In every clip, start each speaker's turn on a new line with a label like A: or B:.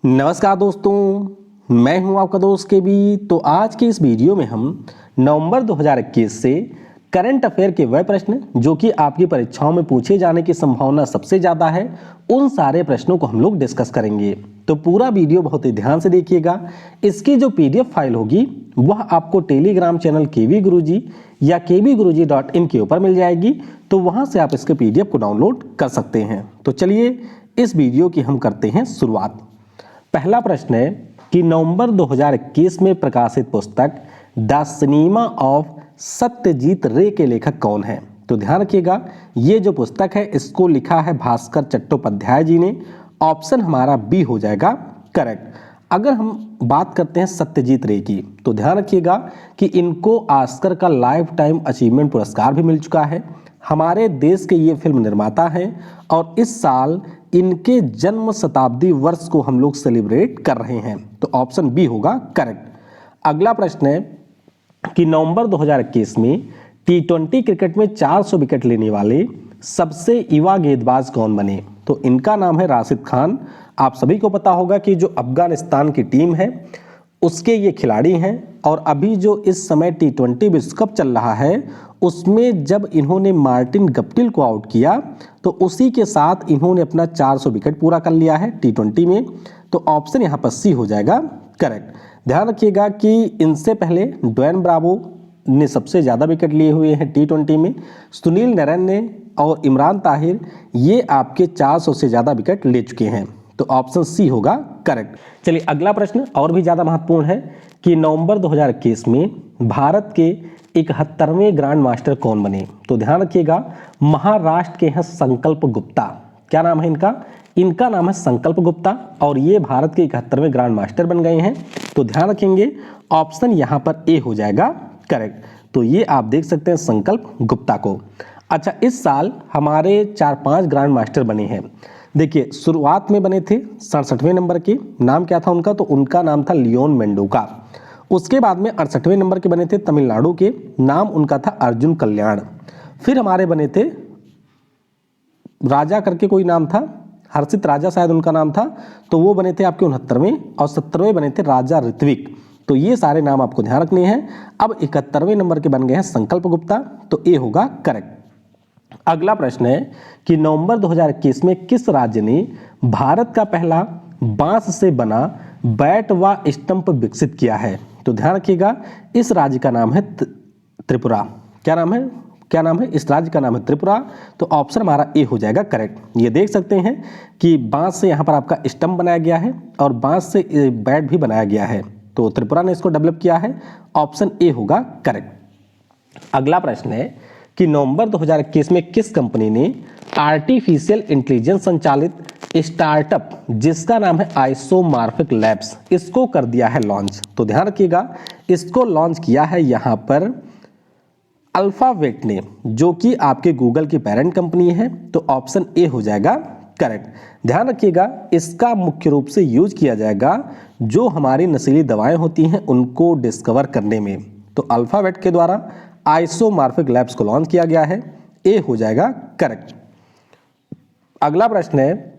A: नमस्कार दोस्तों, मैं हूं आपका दोस्त के बी। तो आज के इस वीडियो में हम नवंबर 2021 से करंट अफेयर के वह प्रश्न जो कि आपकी परीक्षाओं में पूछे जाने की संभावना सबसे ज़्यादा है, उन सारे प्रश्नों को हम लोग डिस्कस करेंगे। तो पूरा वीडियो बहुत ही ध्यान से देखिएगा। इसकी जो PDF फाइल होगी वह आपको टेलीग्राम चैनल केवी गुरुजी या kvguruji.in के ऊपर मिल जाएगी। तो वहाँ से आप इसके PDF को डाउनलोड कर सकते हैं। तो चलिए इस वीडियो की हम करते हैं शुरुआत। पहला प्रश्न है कि नवंबर 2021 में प्रकाशित पुस्तक द सिनेमा ऑफ सत्यजीत रे के लेखक कौन है? तो ध्यान रखिएगा, ये जो पुस्तक है इसको लिखा है भास्कर चट्टोपाध्याय जी ने। ऑप्शन हमारा बी हो जाएगा करेक्ट। अगर हम बात करते हैं सत्यजीत रे की, तो ध्यान रखिएगा कि इनको ऑस्कर का लाइफ टाइम अचीवमेंट पुरस्कार भी मिल चुका है। हमारे देश के ये फिल्म निर्माता हैं और इस साल इनके जन्म शताब्दी वर्ष को हम लोग सेलिब्रेट कर रहे हैं। तो ऑप्शन बी होगा करेक्ट। अगला प्रश्न है कि नवंबर 2021 में T20 क्रिकेट में 400 विकेट लेने वाले सबसे युवा गेंदबाज कौन बने? तो इनका नाम है राशिद खान। आप सभी को पता होगा कि जो अफगानिस्तान की टीम है उसके ये खिलाड़ी हैं और अभी जो इस समय T20 विश्व कप चल रहा है उसमें जब इन्होंने मार्टिन गप्टिल को आउट किया तो उसी के साथ इन्होंने अपना 400 विकेट पूरा कर लिया है T20 में। तो ऑप्शन यहाँ पर सी हो जाएगा करेक्ट। ध्यान रखिएगा कि इनसे पहले ड्वेन ब्रावो ने सबसे ज़्यादा विकेट लिए हुए हैं T20 में। सुनील नरैन ने और इमरान ताहिर ये आपके 400 से ज़्यादा विकेट ले चुके हैं। तो ऑप्शन सी होगा करेक्ट। चलिए अगला प्रश्न और भी ज़्यादा महत्वपूर्ण है कि नवंबर 2021 में भारत के 71वें ग्रैंड मास्टर कौन बने? तो ध्यान रखिएगा, महाराष्ट्र के हैं संकल्प गुप्ता। क्या नाम है इनका? इनका नाम है संकल्प गुप्ता और ये भारत के 71वें ग्रैंड मास्टर बन गए हैं। तो ध्यान रखेंगे ऑप्शन यहाँ पर ए हो जाएगा करेक्ट। तो ये आप देख सकते हैं संकल्प गुप्ता को। अच्छा, इस साल हमारे 4-5 ग्रैंड मास्टर बने हैं। देखिए, शुरुआत में बने थे 67वें नंबर के, नाम क्या था उनका? तो उनका नाम था लियोन मेंडोका। उसके बाद में 68वें नंबर के बने थे तमिलनाडु के, नाम उनका था अर्जुन कल्याण। फिर हमारे बने थे राजा करके कोई नाम था, हर्षित राजा शायद उनका नाम था। तो वो बने थे आपके 69वें और 70वें बने थे राजा ऋत्विक। तो ये सारे नाम आपको ध्यान रखने हैं। अब 71वें नंबर के बन गए हैं संकल्प गुप्ता। तो ए होगा करेक्ट। अगला प्रश्न है कि नवंबर 2021 में किस राज्य ने भारत का पहला बांस से बना बैट व स्टंप विकसित किया है? तो ध्यान रखिएगा, इस राज्य का नाम है त्रिपुरा। क्या नाम है? इस राज्य का नाम है त्रिपुरा। तो ऑप्शन हमारा ए हो जाएगा करेक्ट। ये देख सकते हैं कि बांस से यहाँ पर आपका स्टंप बनाया गया है और बांस से बैट भी बनाया गया है। तो त्रिपुरा ने इसको डेवलप किया है। ऑप्शन ए होगा करेक्ट। अगला प्रश्न है कि नवंबर 2021 में किस कंपनी ने आर्टिफिशियल इंटेलिजेंस संचालित स्टार्टअप जिसका नाम है आइसोमॉर्फिक लैब्स, इसको कर दिया है लॉन्च? तो ध्यान रखिएगा, इसको लॉन्च किया है यहाँ पर अल्फाबेट ने, जो कि आपके गूगल की पेरेंट कंपनी है। तो ऑप्शन ए हो जाएगा करेक्ट। ध्यान रखिएगा, इसका मुख्य रूप से यूज किया जाएगा जो हमारी नशीली दवाएं होती हैं उनको डिस्कवर करने में। तो अल्फाबेट के द्वारा आइसोमॉर्फिक लैब्स को लॉन्च किया गया है। ए हो जाएगा करेक्ट। अगला प्रश्न है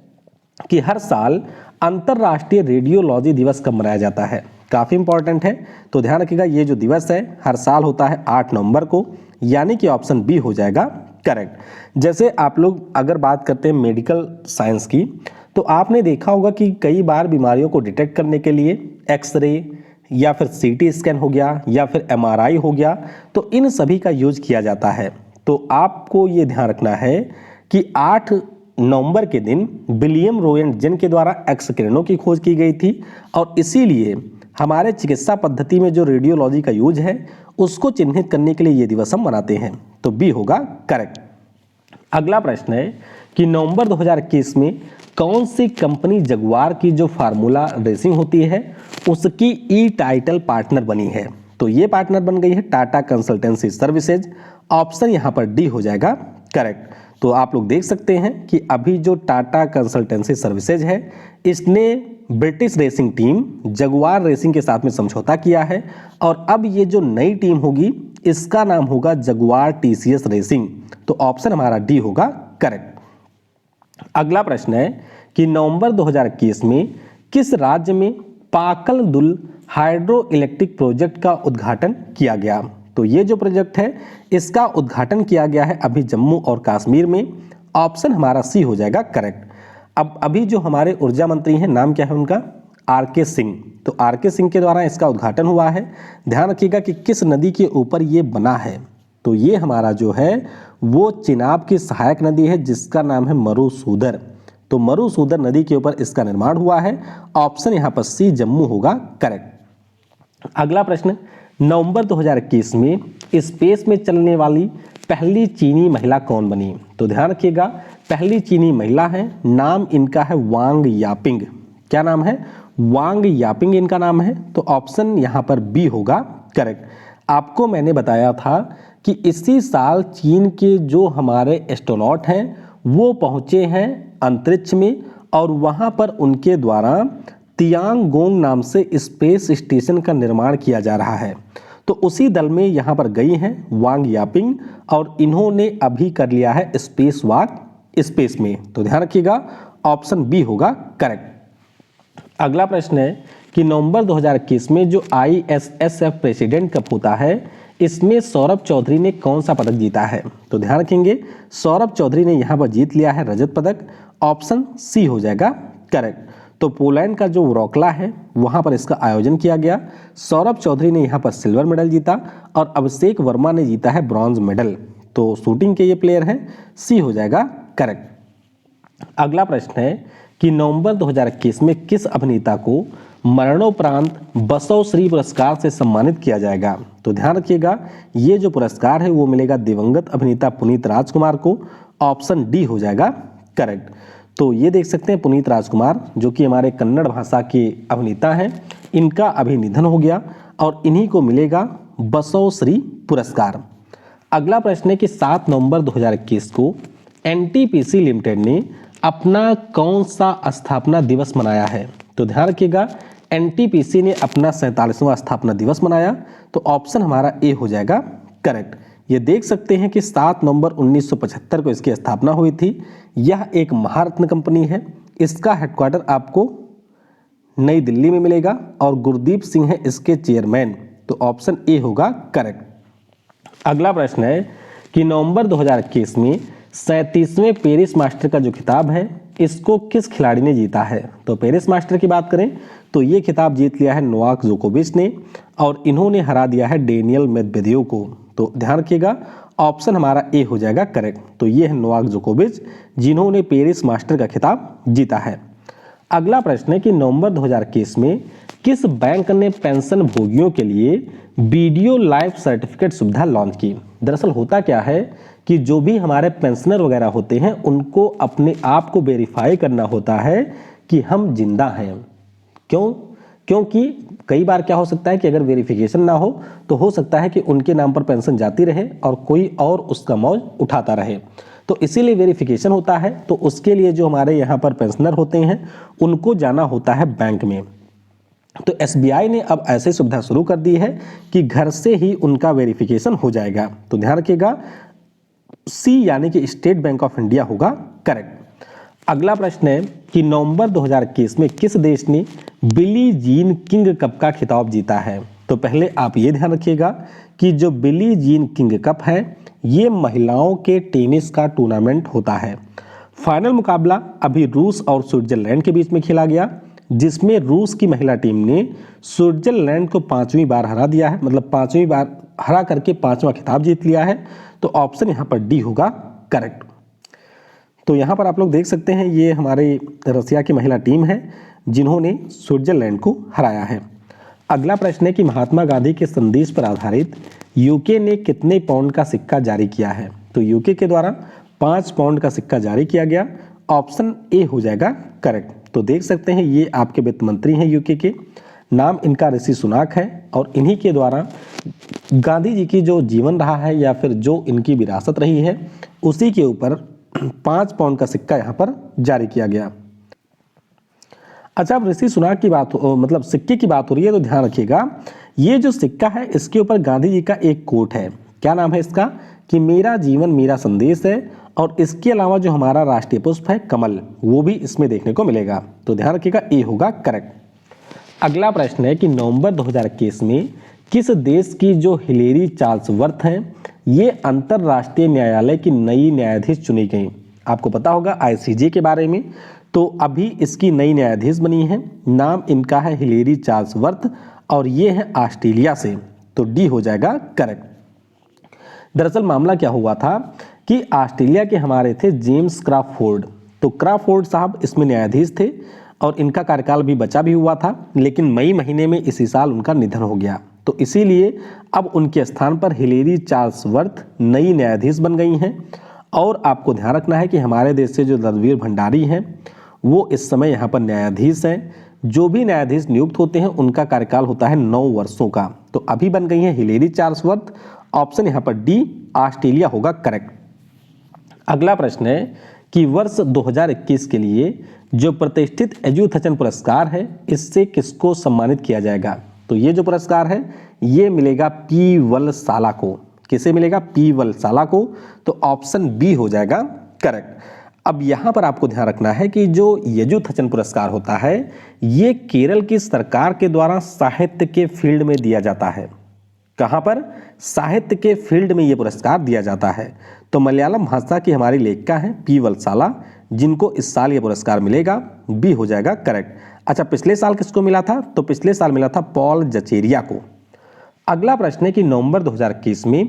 A: कि हर साल अंतर्राष्ट्रीय रेडियोलॉजी दिवस कब मनाया जाता है? काफी इंपॉर्टेंट है। तो ध्यान रखिएगा, ये जो दिवस है हर साल होता है 8 नवंबर को, यानी कि ऑप्शन बी हो जाएगा करेक्ट। जैसे आप लोग अगर बात करते हैं मेडिकल साइंस की, तो आपने देखा होगा कि कई बार बीमारियों को डिटेक्ट करने के लिए एक्सरे या फिर CT स्कैन हो गया या फिर MRI हो गया, तो इन सभी का यूज किया जाता है। तो आपको ये ध्यान रखना है कि 8 नवंबर के दिन विलियम रोएंटगन के द्वारा एक्स किरणों की खोज की गई थी और इसीलिए हमारे चिकित्सा पद्धति में जो रेडियोलॉजी का यूज है उसको चिन्हित करने के लिए ये दिवस हम मनाते हैं। तो बी होगा करेक्ट। अगला प्रश्न है कि नवंबर 2021 में कौन सी कंपनी जगुआर की जो फार्मूला रेसिंग होती है उसकी टाइटल पार्टनर बनी है? तो ये पार्टनर बन गई है टाटा कंसल्टेंसी सर्विसेज। ऑप्शन यहाँ पर डी हो जाएगा करेक्ट। तो आप लोग देख सकते हैं कि अभी जो टाटा कंसल्टेंसी सर्विसेज है इसने British racing team Jaguar racing के साथ में समझौता किया है और अब ये जो नई टीम होगी इसका नाम होगा जगुआर TCS रेसिंग। तो ऑप्शन हमारा डी होगा करेक्ट। अगला प्रश्न है कि नवंबर 2021 में किस राज्य में पाकल दुल हाइड्रो इलेक्ट्रिक प्रोजेक्ट का उद्घाटन किया गया? तो ये जो प्रोजेक्ट है इसका उद्घाटन किया गया है अभी जम्मू और कश्मीर में। ऑप्शन हमारा सी हो जाएगा करेक्ट। अब अभी जो हमारे ऊर्जा मंत्री हैं, नाम क्या है उनका? आर.के. सिंह। तो आर.के. सिंह के द्वारा इसका उद्घाटन हुआ है। ध्यान रखिएगा कि किस नदी के ऊपर ये बना है। तो ये हमारा जो है वो चिनाब की सहायक नदी है जिसका नाम है मरुसूदर। तो मरुसूदर नदी के ऊपर इसका निर्माण हुआ है। ऑप्शन यहाँ पर सी जम्मू होगा करेक्ट। अगला प्रश्न, नवंबर 2021 में स्पेस में चलने वाली पहली चीनी महिला कौन बनी? तो ध्यान रखिएगा पहली चीनी महिला है, नाम इनका है वांग यापिंग। क्या नाम है? वांग यापिंग इनका नाम है। तो ऑप्शन यहाँ पर बी होगा करेक्ट। आपको मैंने बताया था कि इसी साल चीन के जो हमारे एस्ट्रोनॉट हैं वो पहुँचे हैं अंतरिक्ष में और वहाँ पर उनके द्वारा तियांगोंग नाम से स्पेस स्टेशन का निर्माण किया जा रहा है। तो उसी दल में यहाँ पर गई हैं वांग यापिंग और इन्होंने अभी कर लिया है स्पेस वॉक स्पेस में। तो ध्यान रखिएगा ऑप्शन बी होगा करेक्ट। अगला प्रश्न है कि नवंबर 2021 में जो ISSF प्रेसिडेंट कप होता है इसमें सौरभ चौधरी ने कौन सा पदक जीता है? तो ध्यान रखेंगे सौरभ चौधरी ने यहाँ पर जीत लिया है रजत पदक। ऑप्शन सी हो जाएगा करेक्ट। तो पोलैंड का जो व्रोक्ला है वहाँ पर इसका आयोजन किया गया। सौरभ चौधरी ने यहाँ पर सिल्वर मेडल जीता और अभिषेक वर्मा ने जीता है ब्रॉन्ज मेडल। तो शूटिंग के ये प्लेयर हैं, सी हो जाएगा करेक्ट। अगला प्रश्न है कि नवंबर 2021 में किस अभिनेता को मरणोपरांत बसव श्री पुरस्कार से सम्मानित किया जाएगा? तो ध्यान रखिएगा ये जो पुरस्कार है वो मिलेगा दिवंगत अभिनेता पुनीत राजकुमार को। ऑप्शन डी हो जाएगा करेक्ट। तो ये देख सकते हैं पुनीत राजकुमार जो कि हमारे कन्नड़ भाषा के अभिनेता हैं, इनका अभी निधन हो गया और इन्हीं को मिलेगा बसव श्री पुरस्कार। अगला प्रश्न है कि 7 नवंबर 2021 को NTPC लिमिटेड ने अपना कौन सा स्थापना दिवस मनाया है? तो ध्यान रखिएगा NTPC ने अपना 47वां स्थापना दिवस मनाया। तो ऑप्शन हमारा ए हो जाएगा करेक्ट। ये देख सकते हैं कि 7 नवंबर 1975 को इसकी स्थापना हुई थी। यह एक महारत्न कंपनी है। इसका हेडक्वार्टर आपको नई दिल्ली में मिलेगा और गुरदीप सिंह है इसके चेयरमैन। तो ऑप्शन ए होगा करेक्ट। अगला प्रश्न है कि नवंबर 2021 में 37वें पेरिस मास्टर का जो खिताब है इसको किस खिलाड़ी ने जीता है? तो पेरिस मास्टर की बात करें तो ये खिताब जीत लिया है नोवाक जोकोविच ने और इन्होंने हरा दिया है डेनियल मेदवेदेव को। तो ध्यान रखिएगा ऑप्शन हमारा ए हो जाएगा करेक्ट। तो ये है नोवाक जोकोविच जिन्होंने पेरिस मास्टर का खिताब जीता है। अगला प्रश्न है कि नवंबर 2021 में किस बैंक ने पेंशन भोगियों के लिए वीडियो लाइफ सर्टिफिकेट सुविधा लॉन्च की? दरअसल होता क्या है कि जो भी हमारे पेंशनर वगैरह होते हैं उनको अपने आप को वेरीफाई करना होता है कि हम जिंदा हैं। क्यों? क्योंकि कई बार क्या हो सकता है कि अगर वेरिफिकेशन ना हो तो हो सकता है कि उनके नाम पर पेंशन जाती रहे और कोई और उसका मौज उठाता रहे। तो इसीलिए वेरिफिकेशन होता है। तो उसके लिए जो हमारे यहाँ पर पेंशनर होते हैं उनको जाना होता है बैंक में। तो SBI ने अब ऐसी सुविधा शुरू कर दी है कि घर से ही उनका वेरिफिकेशन हो जाएगा। तो ध्यान रखिएगा सी यानी कि स्टेट बैंक ऑफ इंडिया होगा करेक्ट। अगला प्रश्न है कि नवंबर 2021 में किस देश ने बिली जीन किंग कप का खिताब जीता है? तो पहले आप ये ध्यान रखिएगा कि जो बिली जीन किंग कप है ये महिलाओं के टेनिस का टूर्नामेंट होता है। फाइनल मुकाबला अभी रूस और स्विट्जरलैंड के बीच में खेला गया जिसमें रूस की महिला टीम ने स्विट्जरलैंड को 5वीं बार हरा दिया है, मतलब 5वीं बार हरा करके 5वां खिताब जीत लिया है। तो ऑप्शन यहाँ पर डी होगा करेक्ट। तो यहाँ पर आप लोग देख सकते हैं ये हमारे रसिया की महिला टीम है जिन्होंने स्विट्जरलैंड को हराया है। अगला प्रश्न है कि महात्मा गांधी के संदेश पर आधारित यूके ने कितने पाउंड का सिक्का जारी किया है? तो यूके के द्वारा 5 पाउंड का सिक्का जारी किया गया। ऑप्शन ए हो जाएगा करेक्ट। तो देख सकते हैं ये आपके वित्त मंत्री हैं यूके के, नाम इनका ऋषि सुनाक है और इन्हीं के द्वारा गांधी जी की जो जीवन रहा है या फिर जो इनकी विरासत रही है उसी के ऊपर 5 पाउंड का सिक्का यहाँ पर जारी किया गया। अच्छा, अब ऋषि सुनाक की बात मतलब सिक्के की बात हो रही है तो ध्यान रखिएगा ये जो सिक्का है इसके ऊपर गांधी जी का एक कोट है। क्या नाम है इसका? कि मेरा जीवन मेरा संदेश है और इसके अलावा जो हमारा राष्ट्रीय पुष्प है कमल, वो भी इसमें देखने को मिलेगा। तो ध्यान रखिएगा, ए होगा करेक्ट। अगला प्रश्न है कि नवंबर 2021 में किस देश की जो हिलेरी चार्ल्सवर्थ हैं, ये अंतरराष्ट्रीय न्यायालय की नई न्यायाधीश चुनी गई। आपको पता होगा आईसीजे के बारे में, तो अभी इसकी नई न्यायाधीश बनी है। नाम इनका है हिलेरी चार्ल्सवर्थ और ये है ऑस्ट्रेलिया से। तो डी हो जाएगा करेक्ट। दरअसल मामला क्या हुआ था कि ऑस्ट्रेलिया के हमारे थे जेम्स क्राफोर्ड। तो क्राफोर्ड साहब इसमें न्यायाधीश थे और इनका कार्यकाल भी बचा भी हुआ था, लेकिन मई महीने में इसी साल उनका निधन हो गया। तो इसीलिए अब उनके स्थान पर हिलेरी चार्ल्सवर्थ नई न्यायाधीश बन गई हैं। और आपको ध्यान रखना है कि हमारे देश से जो रणवीर भंडारी हैं वो इस समय यहाँ पर न्यायाधीश हैं। जो भी न्यायाधीश नियुक्त होते हैं उनका कार्यकाल होता है 9 वर्षों का। तो अभी बन गई है हिलेरी चार्ल्सवर्थ। ऑप्शन यहाँ पर डी ऑस्ट्रेलिया होगा करेक्ट। अगला प्रश्न है कि वर्ष 2021 के लिए जो प्रतिष्ठित एजुथचन पुरस्कार है, इससे किसको सम्मानित किया जाएगा। तो ये जो पुरस्कार है ये मिलेगा पी वलसाला को। किसे मिलेगा? पी वलसाला को। तो ऑप्शन बी हो जाएगा करेक्ट। अब यहाँ पर आपको ध्यान रखना है कि जो यजुथचन पुरस्कार होता है ये केरल की सरकार के द्वारा साहित्य के फील्ड में दिया जाता है। कहाँ पर? साहित्य के फील्ड में ये पुरस्कार दिया जाता है। तो मलयालम भाषा की हमारी लेखिका हैं पी वलसाला, जिनको इस साल ये पुरस्कार मिलेगा। बी हो जाएगा करेक्ट। अच्छा, पिछले साल किसको मिला था? तो पिछले साल मिला था पॉल जचेरिया को। अगला प्रश्न है कि नवंबर 2021 में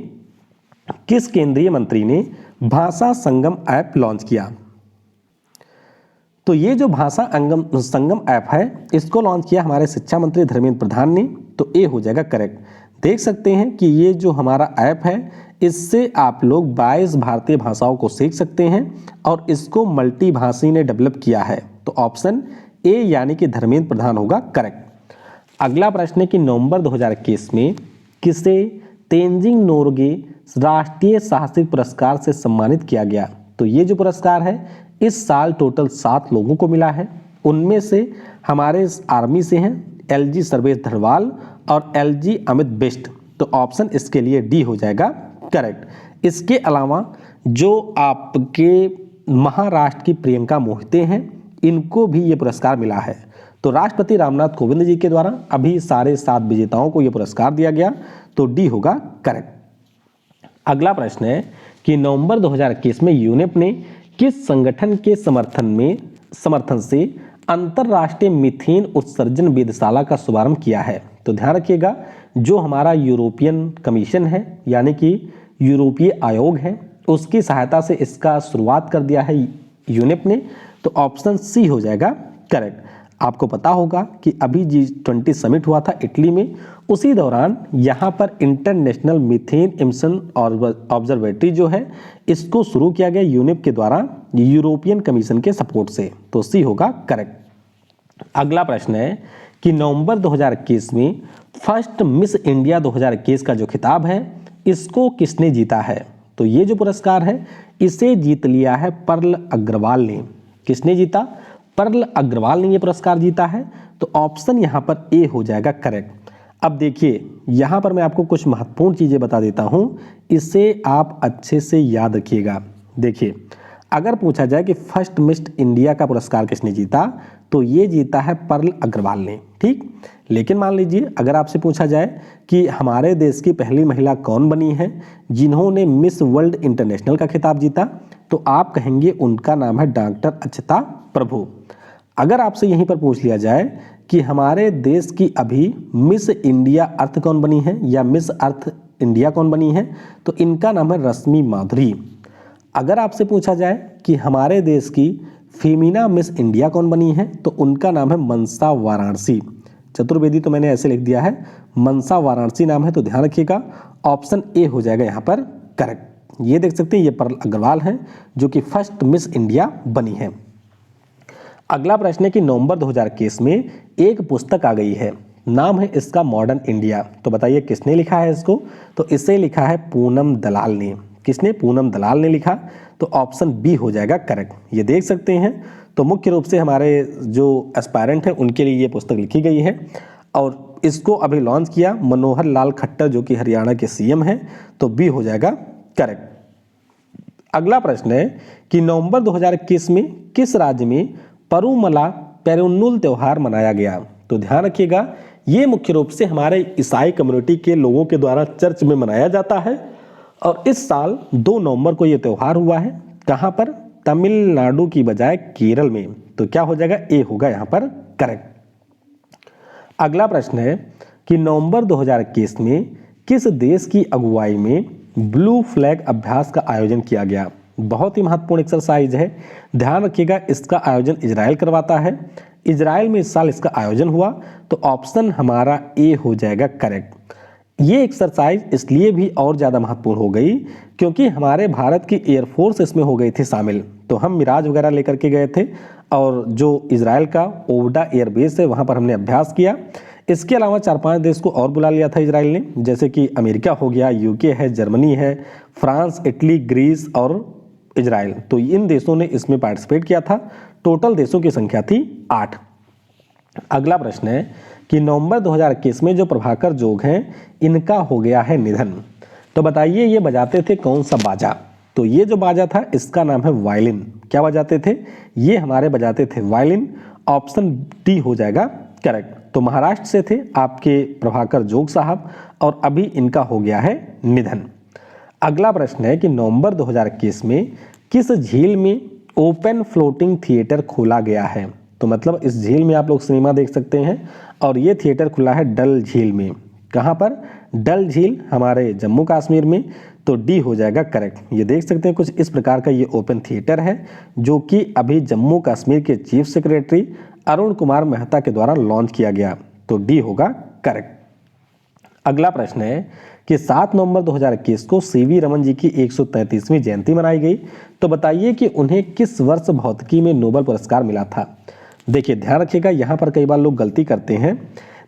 A: किस केंद्रीय मंत्री ने भाषा संगम ऐप लॉन्च किया। तो ये जो भाषा संगम ऐप है इसको लॉन्च किया हमारे शिक्षा मंत्री धर्मेंद्र प्रधान ने। तो ए हो जाएगा करेक्ट। देख सकते हैं कि ये जो हमारा ऐप है इससे आप लोग 22 भारतीय भाषाओं को सीख सकते हैं और इसको मल्टीभाषी ने डेवलप किया है। तो ऑप्शन ए यानी कि धर्मेंद्र प्रधान होगा करेक्ट। अगला प्रश्न है कि नवंबर 2021 में किसे तेंजिंग नोरगे राष्ट्रीय साहसिक पुरस्कार से सम्मानित किया गया। तो ये जो पुरस्कार है इस साल टोटल 7 लोगों को मिला है। उनमें से हमारे आर्मी से हैं एलजी सर्वेश धरवाल और एलजी अमित बिष्ट। तो ऑप्शन इसके लिए डी हो जाएगा करेक्ट। इसके अलावा जो आपके महाराष्ट्र की प्रियंका मोहिते हैं इनको भी ये पुरस्कार मिला है। तो राष्ट्रपति रामनाथ कोविंद जी के द्वारा अभी सारे 7 विजेताओं को ये पुरस्कार दिया गया। तो डी होगा करेक्ट। अगला प्रश्न है कि नवंबर 2021 में यूनेप ने किस संगठन के समर्थन से अंतरराष्ट्रीय मीथेन उत्सर्जन वेधशाला का शुभारंभ किया है। तो ध्यान रखिएगा, जो हमारा यूरोपियन कमीशन है यानी कि यूरोपीय आयोग है उसकी सहायता से इसका शुरुआत कर दिया है यूनेप ने। तो ऑप्शन सी हो जाएगा करेक्ट। आपको पता होगा कि अभी G20 समिट हुआ था इटली में, उसी दौरान यहाँ पर इंटरनेशनल मीथेन इमिशन ऑब्जर्वेटरी जो है इसको शुरू किया गया यूनेप के द्वारा यूरोपियन कमीशन के सपोर्ट से। तो सी होगा करेक्ट। अगला प्रश्न है कि नवंबर 2021 में फर्स्ट मिस इंडिया 2021 का जो खिताब है इसको किसने जीता है। तो ये जो पुरस्कार है इसे जीत लिया है पर्ल अग्रवाल ने। किसने जीता? पर्ल अग्रवाल ने ये पुरस्कार जीता है। तो ऑप्शन यहाँ पर ए हो जाएगा करेक्ट। अब देखिए यहाँ पर मैं आपको कुछ महत्वपूर्ण चीज़ें बता देता हूँ, इसे आप अच्छे से याद रखिएगा। देखिए, अगर पूछा जाए कि फर्स्ट मिस इंडिया का पुरस्कार किसने जीता तो ये जीता है पर्ल अग्रवाल ने, ठीक। लेकिन मान लीजिए अगर आपसे पूछा जाए कि हमारे देश की पहली महिला कौन बनी है जिन्होंने मिस वर्ल्ड इंटरनेशनल का खिताब जीता, तो आप कहेंगे उनका नाम है डॉक्टर अक्षता प्रभु। अगर आपसे यहीं पर पूछ लिया जाए कि हमारे देश की अभी मिस इंडिया अर्थ कौन बनी है या मिस अर्थ इंडिया कौन बनी है, तो इनका नाम है रश्मि माधुरी। अगर आपसे पूछा जाए कि हमारे देश की फेमिना मिस इंडिया कौन बनी है, तो उनका नाम है मनसा वाराणसी। चतुर्वेदी तो मैंने ऐसे लिख दिया है, मनसा वाराणसी नाम है। तो ध्यान रखिएगा, ऑप्शन ए हो जाएगा यहाँ पर करेक्ट। ये देख सकते हैं ये पर्ल अग्रवाल हैं जो कि फर्स्ट मिस इंडिया बनी है। अगला प्रश्न है कि नवंबर 2021 में एक पुस्तक आ गई है, नाम है इसका मॉडर्न इंडिया। तो बताइए किसने लिखा है इसको। तो इसे लिखा है पूनम दलाल ने। किसने? पूनम दलाल ने लिखा। तो ऑप्शन बी हो जाएगा करेक्ट। ये देख सकते हैं, तो मुख्य रूप से हमारे जो एस्पायरेंट हैं उनके लिए ये पुस्तक लिखी गई है और इसको अभी लॉन्च किया मनोहर लाल खट्टर जो कि हरियाणा के सीएम हैं। तो बी हो जाएगा करेक्ट। अगला प्रश्न है कि नवंबर 2021 में किस राज्य में परूमला पेरुन्नुल त्योहार मनाया गया। तो ध्यान रखिएगा, ये मुख्य रूप से हमारे ईसाई कम्युनिटी के लोगों के द्वारा चर्च में मनाया जाता है और इस साल 2 नवंबर को ये त्यौहार हुआ है। कहाँ पर? तमिलनाडु की बजाय केरल में। तो क्या हो जाएगा? ए होगा यहाँ पर करेक्ट। अगला प्रश्न है कि नवंबर 2021 में किस देश की अगुवाई में ब्लू फ्लैग अभ्यास का आयोजन किया गया। बहुत ही महत्वपूर्ण एक्सरसाइज है, ध्यान रखिएगा। इसका आयोजन इजराइल करवाता है। इजराइल में इस साल इसका आयोजन हुआ, तो ऑप्शन हमारा ए हो जाएगा करेक्ट। ये एक्सरसाइज इसलिए भी और ज़्यादा महत्वपूर्ण हो गई क्योंकि हमारे भारत की एयरफोर्स इसमें हो गई थी शामिल। तो हम मिराज वगैरह लेकर के गए थे और जो इजराइल का ओवडा एयरबेस है वहाँ पर हमने अभ्यास किया। इसके अलावा 4-5 देश को और बुला लिया था इजराइल ने, जैसे कि अमेरिका हो गया, यूके है, जर्मनी है, फ्रांस, इटली, ग्रीस और इजराइल। तो इन देशों ने इसमें पार्टिसिपेट किया था। टोटल देशों की संख्या थी 8। अगला प्रश्न है कि नवंबर 2021 में जो प्रभाकर जोग हैं इनका हो गया है निधन। तो बताइए ये बजाते थे कौन सा बाजा। तो ये जो बाजा था इसका नाम है वायलिन। क्या बजाते थे? ये हमारे बजाते थे वायलिन। ऑप्शन डी हो जाएगा करेक्ट। तो महाराष्ट्र से थे आपके प्रभाकर जोग साहब और अभी इनका हो गया है निधन। अगला प्रश्न है कि नवंबर 2021 में किस झील में ओपन फ्लोटिंग थिएटर खोला गया है। तो मतलब इस झील में आप लोग सिनेमा देख सकते हैं और ये थिएटर खुला है डल झील में। कहाँ पर? डल झील हमारे जम्मू कश्मीर में। तो डी हो जाएगा करेक्ट। ये देख सकते हैं कुछ इस प्रकार का ये ओपन थिएटर है जो कि अभी जम्मू कश्मीर के चीफ सेक्रेटरी अरुण कुमार मेहता के द्वारा लॉन्च किया गया। तो डी होगा करेक्ट। अगला प्रश्न है कि 7 नवंबर 2021 को सीवी रमन जी की 133वीं जयंती मनाई गई। तो बताइए कि उन्हें किस वर्ष भौतिकी में नोबेल पुरस्कार मिला था। देखिए ध्यान रखिएगा, यहाँ पर कई बार लोग गलती करते हैं।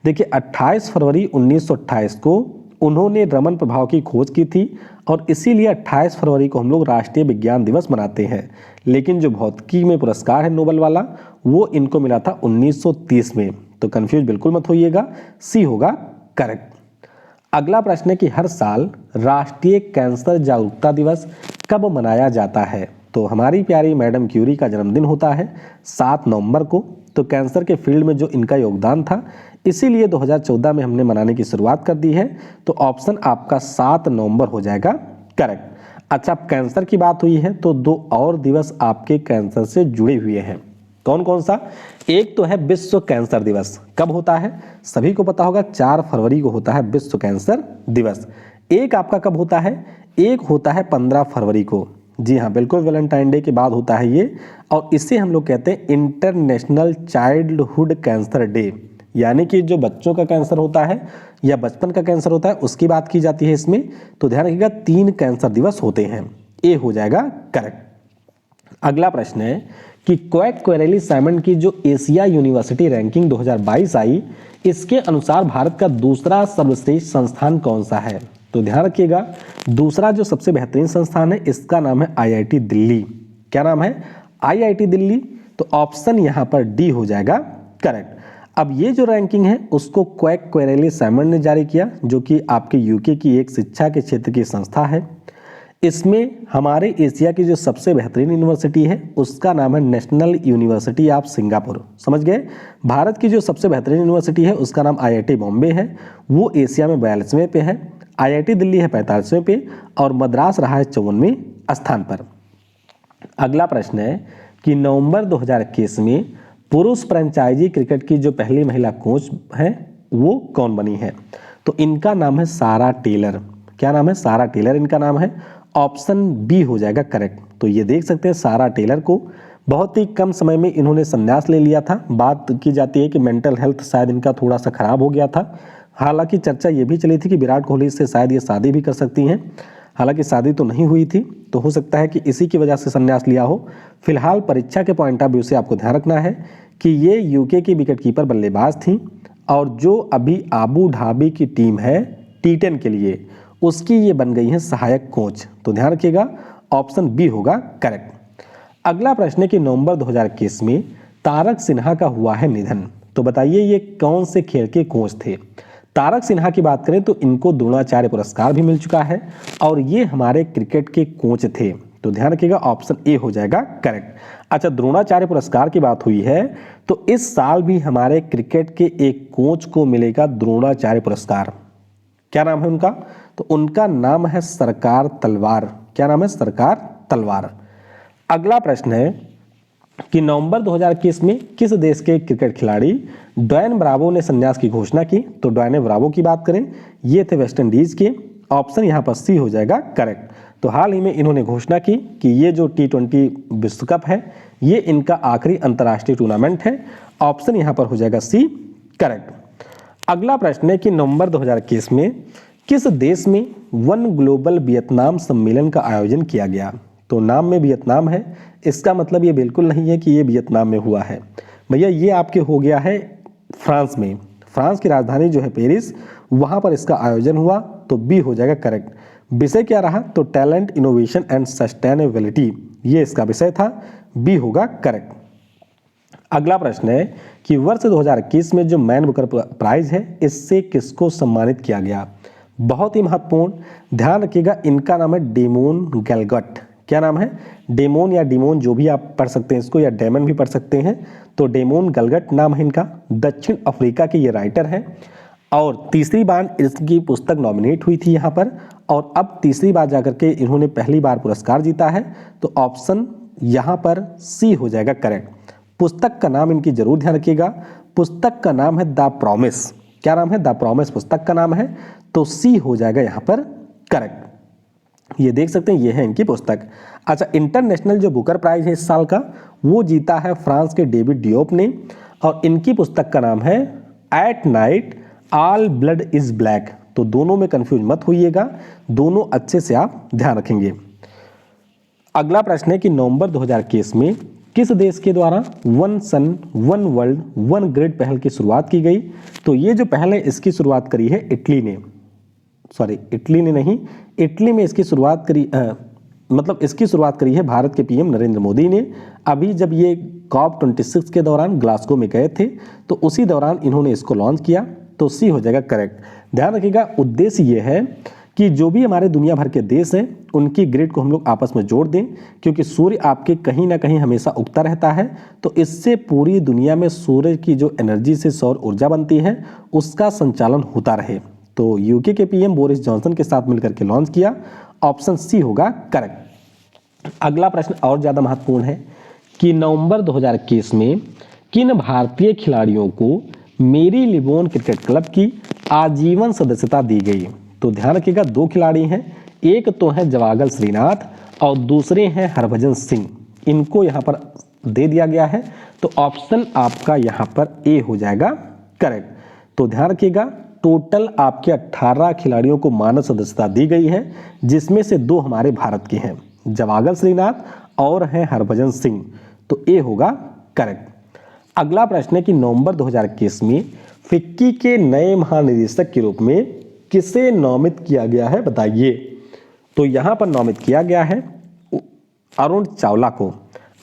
A: देखिए 28 फरवरी 1928 को उन्होंने रमन प्रभाव की खोज की थी और इसीलिए 28 फरवरी को हम लोग राष्ट्रीय विज्ञान दिवस मनाते हैं। लेकिन जो भौतिकी में पुरस्कार है नोबेल वाला वो इनको मिला था 1930 में। तो कंफ्यूज बिल्कुल मत होइएगा, सी होगा करेक्ट। अगला प्रश्न है कि हर साल राष्ट्रीय कैंसर जागरूकता दिवस कब मनाया जाता है। तो हमारी प्यारी मैडम क्यूरी का जन्मदिन होता है 7 नवंबर को। तो कैंसर के फील्ड में जो इनका योगदान था इसीलिए 2014 में हमने मनाने की शुरुआत कर दी है। तो ऑप्शन आपका 7 नवंबर हो जाएगा करेक्ट। अच्छा, अब कैंसर की बात हुई है तो 2 और दिवस आपके कैंसर से जुड़े हुए हैं। कौन कौन सा? एक तो है विश्व कैंसर दिवस। कब होता है? सभी को पता होगा 4 फरवरी को होता है विश्व कैंसर दिवस। एक आपका कब होता है? एक होता है 15 फरवरी को। जी हाँ, बिल्कुल वैलेंटाइन डे के बाद होता है ये। और इसे हम लोग कहते हैं इंटरनेशनल चाइल्डहुड कैंसर डे। यानी कि जो बच्चों का कैंसर होता है या बचपन का कैंसर होता है उसकी बात की जाती है इसमें। तो ध्यान रखिएगा 3 कैंसर दिवस होते हैं। ए हो जाएगा करेक्ट। अगला प्रश्न है कि क्वैक क्वेरेली साइमन की जो एशिया यूनिवर्सिटी रैंकिंग 2022 आई, इसके अनुसार भारत का दूसरा सर्वश्रेष्ठ संस्थान कौन सा है। तो ध्यान रखिएगा, दूसरा जो सबसे बेहतरीन संस्थान है इसका नाम है आईआईटी दिल्ली। क्या नाम है? आईआईटी दिल्ली। तो ऑप्शन यहाँ पर डी हो जाएगा करेक्ट। अब ये जो रैंकिंग है उसको क्वैक क्वेरेली साइमन ने जारी किया, जो कि आपके यूके की एक शिक्षा के क्षेत्र की संस्था है। इसमें हमारे एशिया की जो सबसे बेहतरीन यूनिवर्सिटी है उसका नाम है नेशनल यूनिवर्सिटी ऑफ सिंगापुर। समझ गए? भारत की जो सबसे बेहतरीन यूनिवर्सिटी है उसका नाम आईआईटी बॉम्बे है, वो एशिया में 42वें पे है। आईआईटी दिल्ली है 45वें पे और मद्रास रहा है 54वें स्थान पर। अगला प्रश्न है कि नवंबर 2021 में पुरुष फ्रेंचाइजी क्रिकेट की जो पहली महिला कोच है वो कौन बनी है। तो इनका नाम है सारा टेलर। क्या नाम है? सारा टेलर इनका नाम है। ऑप्शन बी हो जाएगा करेक्ट। तो ये देख सकते हैं सारा टेलर को बहुत ही कम समय में इन्होंने संन्यास ले लिया था। बात की जाती है कि मेंटल हेल्थ शायद इनका थोड़ा सा खराब हो गया था। हालांकि चर्चा ये भी चली थी कि विराट कोहली से शायद ये शादी भी कर सकती हैं। हालांकि शादी तो नहीं हुई थी, तो हो सकता है कि इसी की वजह से संन्यास लिया हो। फिलहाल परीक्षा के पॉइंट ऑफ व्यू से आपको ध्यान रखना है कि ये यूके की विकेटकीपर बल्लेबाज थी और जो अभी आबू धाबी की टीम है T10 के लिए उसकी ये बन गई है सहायक कोच। तो ध्यान रखिएगा ऑप्शन बी होगा करेक्ट। अगला प्रश्न है कि नवंबर 2021 में तारक सिन्हा का हुआ है निधन। तो बताइए ये कौन से खेल के कोच थे। तारक सिन्हा की बात करें तो इनको द्रोणाचार्य पुरस्कार भी मिल चुका है और ये हमारे क्रिकेट के कोच थे। तो तो ध्यान रखिएगा ऑप्शन ए हो जाएगा करेक्ट। अच्छा, द्रोणाचार्य पुरस्कार की बात हुई है तो इस साल भी हमारे क्रिकेट के एक कोच को मिलेगा द्रोणाचार्य पुरस्कार। क्या नाम है उनका? तो उनका नाम है सरकार तलवार। क्या नाम है? सरकार तलवार। अगला प्रश्न है कि नवंबर 2021 में किस देश के क्रिकेट खिलाड़ी ड्वेन ब्रावो ने संन्यास की घोषणा की? तो ड्वेन ब्रावो की बात करें, ये थे वेस्ट इंडीज के। ऑप्शन यहाँ पर सी हो जाएगा करेक्ट। तो हाल ही में इन्होंने घोषणा की कि ये जो T20 विश्व कप है ये इनका आखिरी अंतर्राष्ट्रीय टूर्नामेंट है। ऑप्शन यहाँ पर हो जाएगा सी करेक्ट। अगला प्रश्न है कि नवंबर 2021 में किस देश में वन ग्लोबल वियतनाम सम्मेलन का आयोजन किया गया? तो नाम में वियतनाम है, इसका मतलब ये बिल्कुल नहीं है कि ये वियतनाम में हुआ है भैया, ये आपके हो गया है फ्रांस में। फ्रांस की राजधानी जो है पेरिस, वहाँ पर इसका आयोजन हुआ। तो बी हो जाएगा करेक्ट। विषय क्या रहा? तो टैलेंट, इनोवेशन एंड सस्टेनेबिलिटी, ये इसका विषय था। बी होगा करेक्ट। अगला प्रश्न है कि वर्ष 2021 में जो मैन बुकर प्राइज है इससे किसको सम्मानित किया गया? बहुत ही महत्वपूर्ण, ध्यान रखिएगा, इनका नाम है डेमोन गैलगट। क्या नाम है? डेमोन या डिमोन, जो भी आप पढ़ सकते हैं इसको, या डेमन भी पढ़ सकते हैं। तो डेमोन गलगट नाम है इनका। दक्षिण अफ्रीका के ये राइटर हैं और तीसरी बार इसकी पुस्तक नॉमिनेट हुई थी यहाँ पर, और अब तीसरी बार जाकर के इन्होंने पहली बार पुरस्कार जीता है। तो ऑप्शन यहाँ पर सी हो जाएगा करेक्ट। पुस्तक का नाम इनकी जरूर ध्यान रखिएगा, पुस्तक का नाम है द प्रॉमिस। क्या नाम है? द प्रॉमिस पुस्तक का नाम है। तो सी हो जाएगा यहाँ पर करेक्ट। ये देख सकते हैं, ये है इनकी पुस्तक। अच्छा, इंटरनेशनल जो बुकर प्राइज है इस साल का वो जीता है फ्रांस के डेविड डियोप ने, और इनकी पुस्तक का नाम है at night all blood is black. तो दोनों में कंफ्यूज मत होइएगा, दोनों अच्छे से आप ध्यान रखेंगे। अगला प्रश्न है कि नवंबर 2021 में किस देश के द्वारा one sun one world one grid पहल की शुरुआत की गई? तो ये जो पहल है इसकी शुरुआत करी है इटली ने, इटली ने नहीं, इटली में इसकी शुरुआत करी, मतलब इसकी शुरुआत करी है भारत के पीएम नरेंद्र मोदी ने। अभी जब ये COP26 के दौरान ग्लासगो में गए थे तो उसी दौरान इन्होंने इसको लॉन्च किया। तो सी हो जाएगा करेक्ट। ध्यान रखिएगा, उद्देश्य ये है कि जो भी हमारे दुनिया भर के देश हैं उनकी ग्रिड को हम लोग आपस में जोड़ दें, क्योंकि सूर्य आपके कहीं ना कहीं हमेशा उगता रहता है। तो इससे पूरी दुनिया में सूर्य की जो एनर्जी से सौर ऊर्जा बनती है उसका संचालन होता रहे। तो यूके के पीएम बोरिस जॉनसन के साथ मिलकर के लॉन्च किया। ऑप्शन सी होगा करेक्ट। अगला प्रश्न और ज़्यादा महत्वपूर्ण है कि नवंबर 2021 में किन भारतीय खिलाड़ियों को मेरी लिबोन क्रिकेट क्लब की आजीवन सदस्यता दी गई? तो ध्यान रखिएगा, दो खिलाड़ी हैं, एक तो है जवागल श्रीनाथ और दूसरे हैं हरभजन सिंह। इनको यहाँ पर दे दिया गया है। तो ऑप्शन आपका यहाँ पर ए हो जाएगा करेक्ट। तो ध्यान रखिएगा, टोटल आपके 18 खिलाड़ियों को मानव सदस्यता दी गई है, जिसमें से 2 हमारे भारत के हैं, जवागल श्रीनाथ और हैं हरभजन सिंह। तो ए होगा करेक्ट। अगला प्रश्न है कि नवंबर 2021 में फिक्की के नए महानिदेशक के रूप में किसे नामित किया गया है बताइए? तो यहाँ पर नामित किया गया है अरुण चावला को।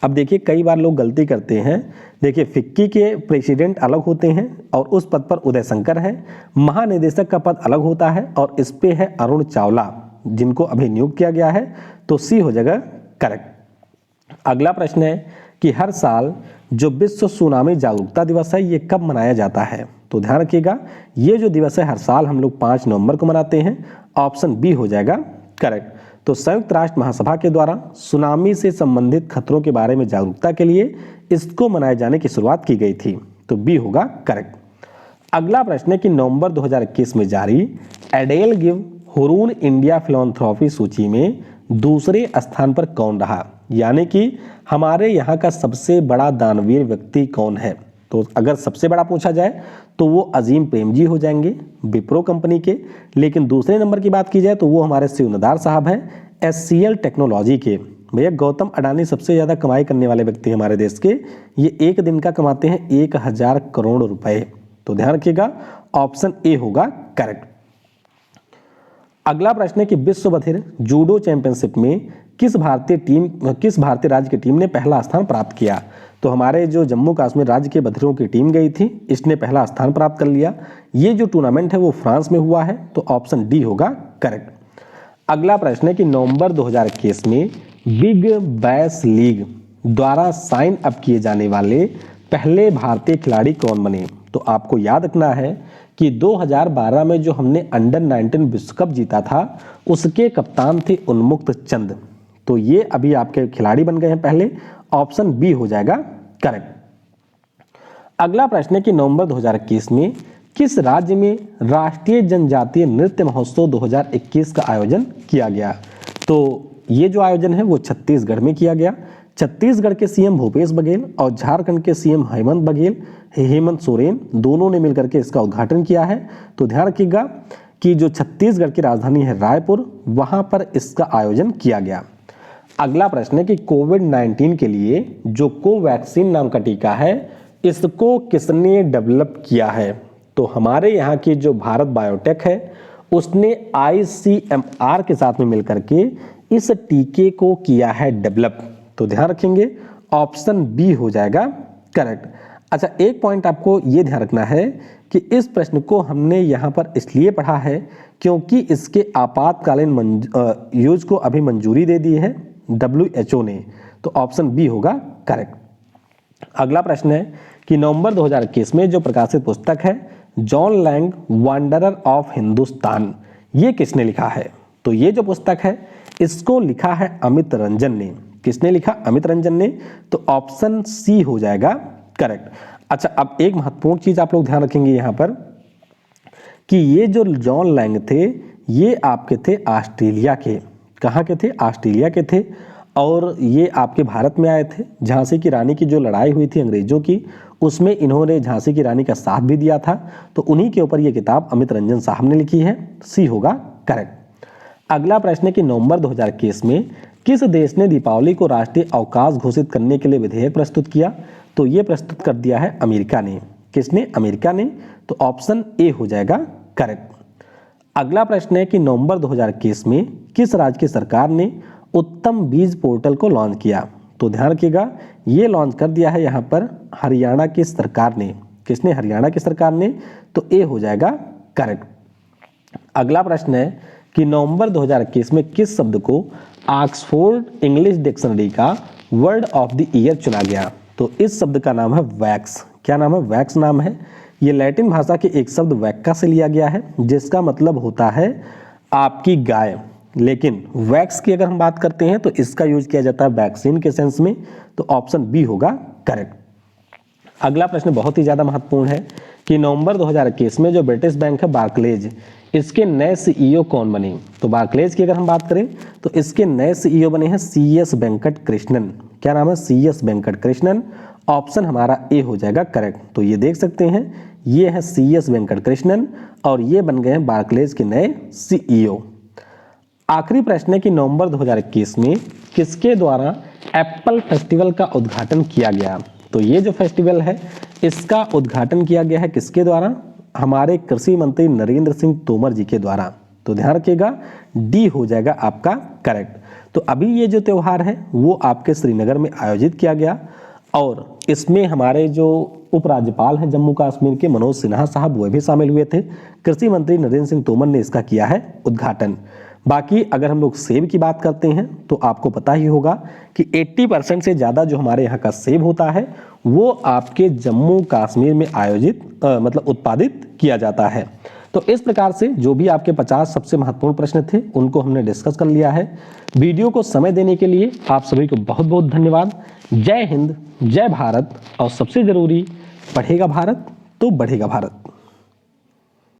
A: अब देखिए, कई बार लोग गलती करते हैं। देखिए, फिक्की के प्रेसिडेंट अलग होते हैं और उस पद पर उदय शंकर है, महानिदेशक का पद अलग होता है और इस पे है अरुण चावला जिनको अभी नियुक्त किया गया है। तो सी हो जाएगा करेक्ट। अगला प्रश्न है कि हर साल जो विश्व सुनामी जागरूकता दिवस है ये कब मनाया जाता है? तो ध्यान रखिएगा, ये जो दिवस है हर साल हम लोग 5 नवंबर को मनाते हैं। ऑप्शन बी हो जाएगा करेक्ट। तो संयुक्त राष्ट्र महासभा के द्वारा सुनामी से संबंधित खतरों के बारे में जागरूकता के लिए इसको मनाए जाने की शुरुआत की गई थी। तो बी होगा करेक्ट। अगला प्रश्न है कि नवंबर 2021 में जारी एडेल गिव हुरून इंडिया फिलॉन्थ्रॉपी सूची में दूसरे स्थान पर कौन रहा? यानी कि हमारे यहाँ का सबसे बड़ा दानवीर व्यक्ति कौन है? तो अगर सबसे बड़ा पूछा जाए तो वो अजीम प्रेम जी हो जाएंगे विप्रो कंपनी के, लेकिन दूसरे नंबर की बात की जाए तो वो हमारे शिव नदार साहब हैं SCL टेक्नोलॉजी के। भैया, गौतम अडानी सबसे ज़्यादा कमाई करने वाले व्यक्ति हमारे देश के, ये एक दिन का कमाते हैं 1000 करोड़ रुपए। तो ध्यान रखिएगा, ऑप्शन ए होगा करेक्ट। अगला प्रश्न है कि विश्व बधिर जूडो चैंपियनशिप में किस भारतीय राज्य की टीम ने पहला स्थान प्राप्त किया? तो हमारे जो जम्मू कश्मीर राज्य के बधिरों की टीम गई थी, इसने पहला स्थान प्राप्त कर लिया। ये जो टूर्नामेंट है वो फ्रांस में हुआ है। तो ऑप्शन डी होगा करेक्ट। अगला प्रश्न है कि नवंबर 2021 में बिग बैश लीग द्वारा साइन अप किए जाने वाले पहले भारतीय खिलाड़ी कौन बने? तो आपको याद रखना है कि 2012 में जो हमने अंडर 19 विश्व कप जीता था उसके कप्तान थे उन्मुक्त चंद। तो ये अभी आपके खिलाड़ी बन गए हैं पहले, ऑप्शन बी हो जाएगा करेक्ट। अगला प्रश्न है कि नवंबर 2021 में किस राज्य में राष्ट्रीय जनजातीय नृत्य महोत्सव 2021 का आयोजन किया गया? तो ये जो आयोजन है वो छत्तीसगढ़ में किया गया। छत्तीसगढ़ के सीएम भूपेश बघेल और झारखंड के सीएम हेमंत सोरेन दोनों ने मिलकर के इसका उद्घाटन किया है। तो ध्यान रखिएगा कि जो छत्तीसगढ़ की राजधानी है रायपुर, वहां पर इसका आयोजन किया गया। अगला प्रश्न है कि कोविड-19 के लिए जो कोवैक्सीन नाम का टीका है इसको किसने डेवलप किया है? तो हमारे यहाँ की जो भारत बायोटेक है उसने ICMR के साथ में मिलकर के इस टीके को किया है डेवलप। तो ध्यान रखेंगे ऑप्शन बी हो जाएगा करेक्ट। अच्छा, एक पॉइंट आपको ये ध्यान रखना है कि इस प्रश्न को हमने यहाँ पर इसलिए पढ़ा है क्योंकि इसके आपातकालीन यूज को अभी मंजूरी दे दी है WHO ने। तो ऑप्शन बी होगा करेक्ट। अगला प्रश्न है कि नवंबर 2021 में जो प्रकाशित पुस्तक है John Lang wanderer of Hindustan, ये किसने लिखा है? तो ये जो पुस्तक है इसको लिखा है अमित रंजन ने। किसने लिखा? अमित रंजन ने। तो ऑप्शन सी हो जाएगा करेक्ट। अच्छा, अब एक महत्वपूर्ण चीज आप लोग ध्यान रखेंगे यहाँ पर कि ये जो जॉन लैंग थे ये आपके थे ऑस्ट्रेलिया के। कहाँ के थे? ऑस्ट्रेलिया के थे। और ये आपके भारत में आए थे। झांसी की रानी की जो लड़ाई हुई थी अंग्रेजों की, उसमें इन्होंने झांसी की रानी का साथ भी दिया था। तो उन्हीं के ऊपर ये किताब अमित रंजन साहब ने लिखी है। सी होगा करेक्ट। अगला प्रश्न है कि नवंबर 2021 में किस देश ने दीपावली को राष्ट्रीय अवकाश घोषित करने के लिए विधेयक प्रस्तुत किया? तो ये प्रस्तुत कर दिया है अमेरिका ने। किसने? अमेरिका ने। तो ऑप्शन ए हो जाएगा करेक्ट। अगला प्रश्न है कि नवंबर 2021 में किस राज्य की सरकार ने उत्तम बीज पोर्टल को लॉन्च किया? तो ध्यान रखिएगा ये लॉन्च कर दिया है यहाँ पर हरियाणा की सरकार ने। किसने? हरियाणा की सरकार ने। तो ए हो जाएगा करेक्ट। अगला प्रश्न है कि नवंबर 2021 में किस शब्द को ऑक्सफोर्ड इंग्लिश डिक्शनरी का वर्ड ऑफ द ईयर चुना गया? तो इस शब्द का नाम है वैक्स। क्या नाम है? वैक्स नाम है। ये लैटिन भाषा के एक शब्द वैक्का से लिया गया है जिसका मतलब होता है आपकी गाय। लेकिन वैक्स की अगर हम बात करते हैं तो इसका यूज किया जाता है वैक्सीन के सेंस में। तो ऑप्शन बी होगा करेक्ट। अगला प्रश्न बहुत ही ज्यादा महत्वपूर्ण है कि नवंबर 2021 में जो ब्रिटिश बैंक है बार्कलेज, इसके नए CEO कौन बने? तो बार्कलेज की अगर हम बात करें तो इसके नए CEO बने हैं CS वेंकट कृष्णन। क्या नाम है? CS वेंकट कृष्णन। ऑप्शन हमारा ए हो जाएगा करेक्ट। तो ये देख सकते हैं ये है CS वेंकट कृष्णन और ये बन गए हैं बार्कलेज के नए CEO। आखिरी प्रश्न है कि नवंबर 2021 में किसके द्वारा एप्पल फेस्टिवल का उद्घाटन किया गया? तो ये जो फेस्टिवल है इसका उद्घाटन किया गया है किसके द्वारा? हमारे कृषि मंत्री नरेंद्र सिंह तोमर जी के द्वारा। तो ध्यान रखिएगा डी हो जाएगा आपका करेक्ट। तो अभी ये जो त्यौहार है वो आपके श्रीनगर में आयोजित किया गया और इसमें हमारे जो उपराज्यपाल हैं जम्मू कश्मीर के मनोज सिन्हा साहब वो भी शामिल हुए थे। कृषि मंत्री नरेंद्र सिंह तोमर ने इसका किया है उद्घाटन। बाकी अगर हम लोग सेब की बात करते हैं तो आपको पता ही होगा कि 80% से ज़्यादा जो हमारे यहाँ का सेब होता है वो आपके जम्मू कश्मीर में आयोजित मतलब उत्पादित किया जाता है। तो इस प्रकार से जो भी आपके 50 सबसे महत्वपूर्ण प्रश्न थे उनको हमने डिस्कस कर लिया है। वीडियो को समय देने के लिए आप सभी को बहुत बहुत धन्यवाद। जय हिंद, जय भारत और सबसे ज़रूरी, पढ़ेगा भारत तो बढ़ेगा भारत।